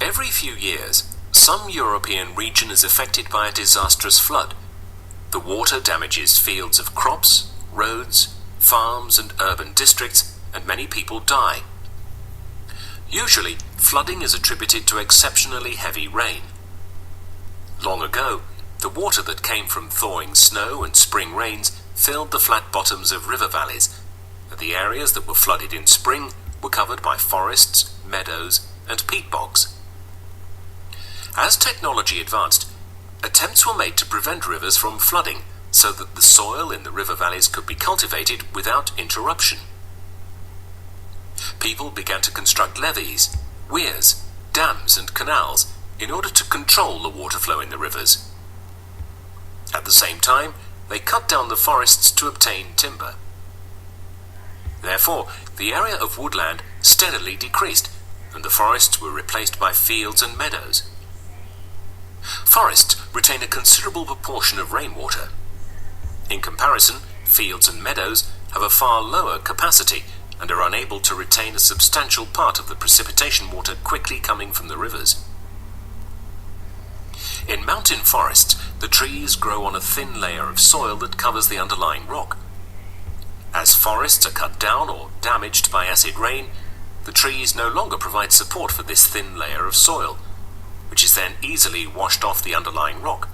Every few years, some European region is affected by a disastrous flood. The water damages fields of crops, roads, farms and urban districts, and many people die. Usually, flooding is attributed to exceptionally heavy rain. Long ago, the water that came from thawing snow and spring rains filled the flat bottoms of river valleys, and the areas that were flooded in spring were covered by forests, meadows, and peat bogs. As technology advanced, attempts were made to prevent rivers from flooding so that the soil in the river valleys could be cultivated without interruption. People began to construct levees, weirs, dams and canals in order to control the water flow in the rivers. At the same time, they cut down the forests to obtain timber. Therefore, the area of woodland steadily decreased, and the forests were replaced by fields and meadows. Forests retain a considerable proportion of rainwater. In comparison, fields and meadows have a far lower capacity and are unable to retain a substantial part of the precipitation water quickly coming from the rivers. In mountain forests, the trees grow on a thin layer of soil that covers the underlying rock. As forests are cut down or damaged by acid rain, the trees no longer provide support for this thin layer of soil, which is then easily washed off the underlying rock.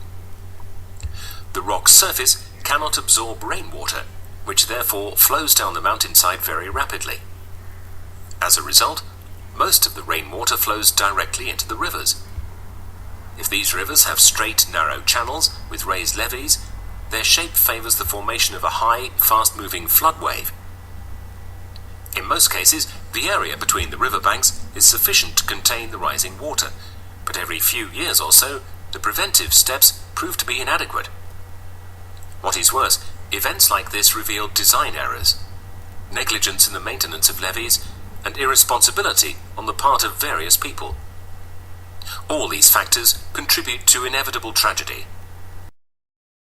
The rock's surface cannot absorb rainwater, which therefore flows down the mountainside very rapidly. As a result, most of the rainwater flows directly into the rivers. If these rivers have straight, narrow channels with raised levees, their shape favors the formation of a high, fast-moving flood wave. In most cases, the area between the riverbanks is sufficient to contain the rising water, but every few years or so, the preventive steps prove to be inadequate. What is worse, events like this reveal design errors, negligence in the maintenance of levees, and irresponsibility on the part of various people. All these factors contribute to inevitable tragedy.